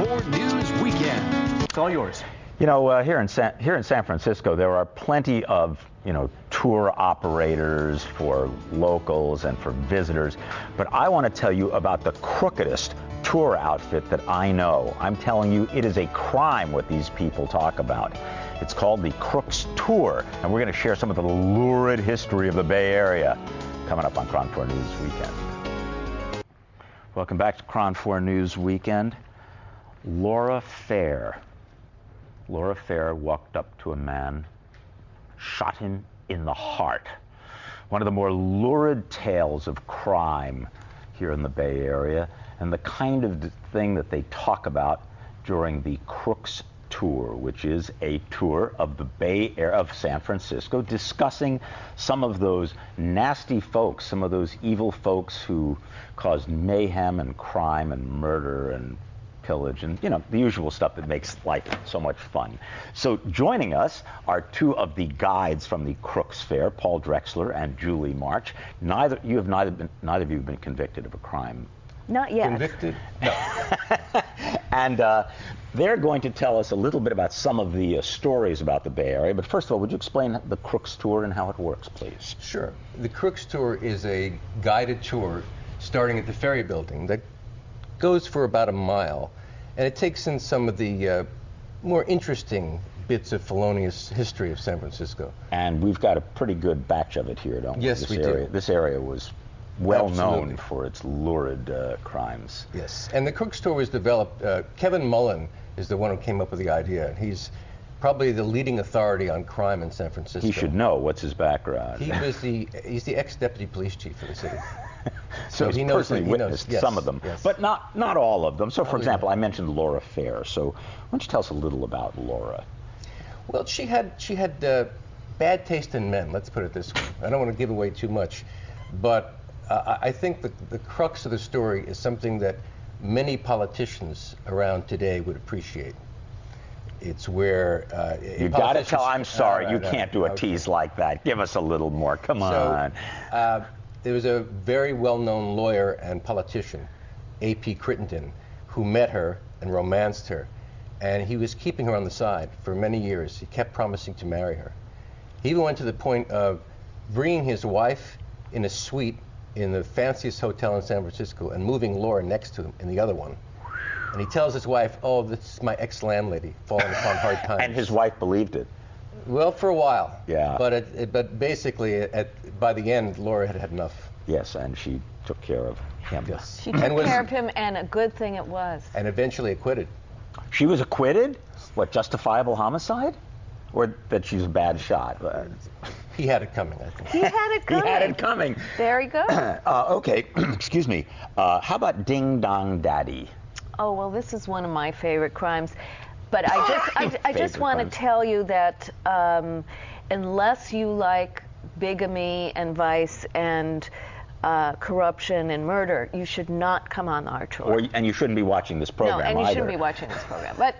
4 News Weekend. It's all yours. You know, here in San Francisco, there are plenty of, tour operators for locals and for visitors. But I want to tell you about the crookedest tour outfit that I know. I'm telling you, it is a crime what these people talk about. It's called the Crooks Tour, and we're going to share some of the lurid history of the Bay Area coming up on KRON 4 News Weekend. Welcome back to KRON 4 News Weekend. Laura Fair walked up to a man, shot him in the heart. One of the more lurid tales of crime here in the Bay Area, and the kind of thing that they talk about during the Crooks Tour, which is a tour of the Bay Area of San Francisco, discussing some of those nasty folks, some of those evil folks who caused mayhem and crime and murder and pillage and, the usual stuff that makes life so much fun. So joining us are two of the guides from the Crooks Fair, Paul Drexler and Julie Marsh. Neither of you have been convicted of a crime. Not yet. Convicted? No. And they're going to tell us a little bit about some of the stories about the Bay Area. But first of all, would you explain the Crooks Tour and how it works, please? Sure. The Crooks Tour is a guided tour starting at the ferry building that goes for about a mile. And it takes in some of the more interesting bits of felonious history of San Francisco. And we've got a pretty good batch of it here, don't we? Yes, we do. This area was well known for its lurid crimes. Yes, and the Crooks Tour was developed, Kevin Mullen is the one who came up with the idea. He's probably the leading authority on crime in San Francisco. He should know. What's his background? He's the ex-deputy police chief of the city. So he personally witnessed some of them, yes. But not all of them. So, for example, I mentioned Laura Fair. So why don't you tell us a little about Laura? Well, she had bad taste in men, let's put it this way. I don't want to give away too much, but I think the crux of the story is something that many politicians around today would appreciate. It's where you got to tell. I'm sorry, you can't do a tease like that. Give us a little more. Come on. There was a very well-known lawyer and politician, A.P. Crittenden, who met her and romanced her, and he was keeping her on the side for many years. He kept promising to marry her. He even went to the point of bringing his wife in a suite in the fanciest hotel in San Francisco and moving Laura next to him in the other one. And he tells his wife, "Oh, this is my ex-landlady, falling upon hard times." And his wife believed it. Well, for a while. Yeah. But basically, by the end, Laura had had enough. Yes, and she took care of him. Yes. She took care of him, and a good thing it was. And eventually acquitted. She was acquitted? What, justifiable homicide? Or that she's a bad shot? He had it coming, I think. He had it coming. He had it coming. Very good. Okay, excuse me. How about Ding Dong Daddy? Oh, well, this is one of my favorite crimes. But I just want to tell you that unless you like bigamy and vice and corruption and murder, you should not come on our tour. And you shouldn't be watching this program either. No, and you either. shouldn't be watching this program. But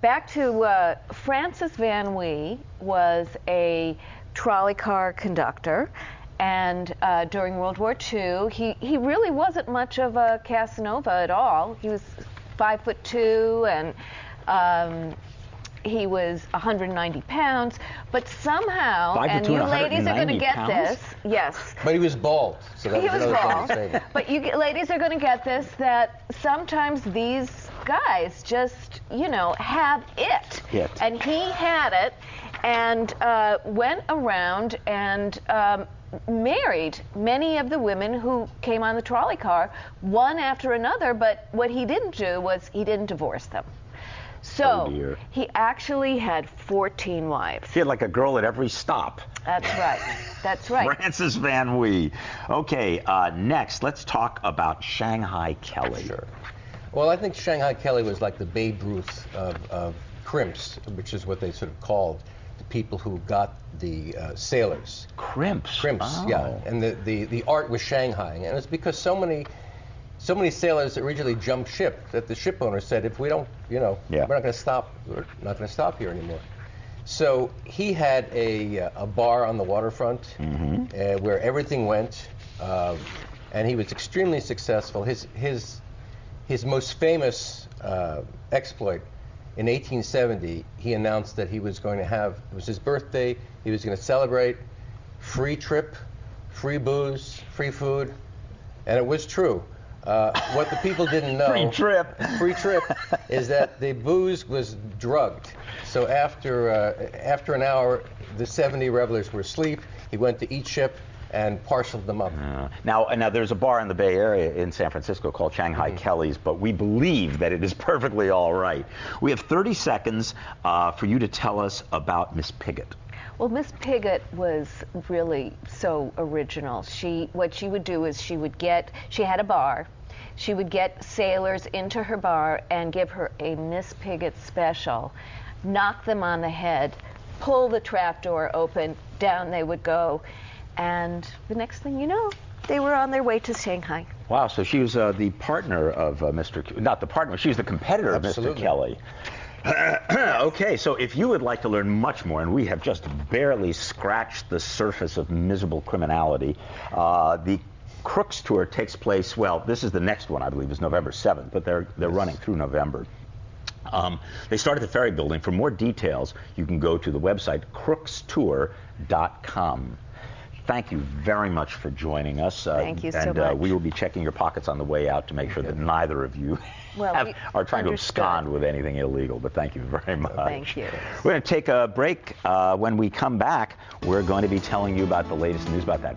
back to Francis Van Wee was a trolley car conductor. And during World War II, he really wasn't much of a Casanova at all. He was 5'2" and he was 190 pounds, but somehow, and you ladies are going to get this, yes. But he was bald, so that he was bald. But you ladies are going to get this, that sometimes these guys just, have it. And he had it, and went around and married many of the women who came on the trolley car, one after another, but what he didn't do was he didn't divorce them. So he actually had 14 wives. He had like a girl at every stop. That's right. That's right. Francis Van Wee. Okay, next, let's talk about Shanghai Kelly. Sure. Well, I think Shanghai Kelly was like the Babe Ruth of crimps, which is what they sort of called the people who got the sailors. Crimps? Crimps, yeah. And the art was Shanghai. And it's because so many sailors originally jumped ship that the ship owner said, if we don't, we're not going to stop. We're not going to stop here anymore. So he had a bar on the waterfront where everything went, and he was extremely successful. His his most famous exploit, in 1870, he announced that he was going to have, it was his birthday, he was going to celebrate free trip, free booze, free food, and it was true. What the people didn't know, free trip, is that the booze was drugged. So after an hour, the 70 revelers were asleep. He went to each ship and parceled them up. Now there's a bar in the Bay Area in San Francisco called Shanghai Kelly's, but we believe that it is perfectly all right. We have 30 seconds for you to tell us about Miss Pigott. Well, Miss Pigott was really so original. What she would do is she had a bar. She would get sailors into her bar and give her a Miss Pigott special, knock them on the head, pull the trapdoor open, down they would go, and the next thing you know, they were on their way to Shanghai. Wow, so she was the partner of not the partner, she was the competitor Absolutely. of Mr. Kelly. Okay, so if you would like to learn much more, and we have just barely scratched the surface of miserable criminality, the Crooks tour takes place, well, this is the next one, I believe, is November 7th, but they're running through November. They start at the Ferry Building. For more details, you can go to the website crookstour.com. Thank you very much for joining us. Thank you so much. And we will be checking your pockets on the way out to make sure that neither of you are trying to abscond with anything illegal. But thank you very much. Thank you. We're going to take a break. When we come back, we're going to be telling you about the latest news about that.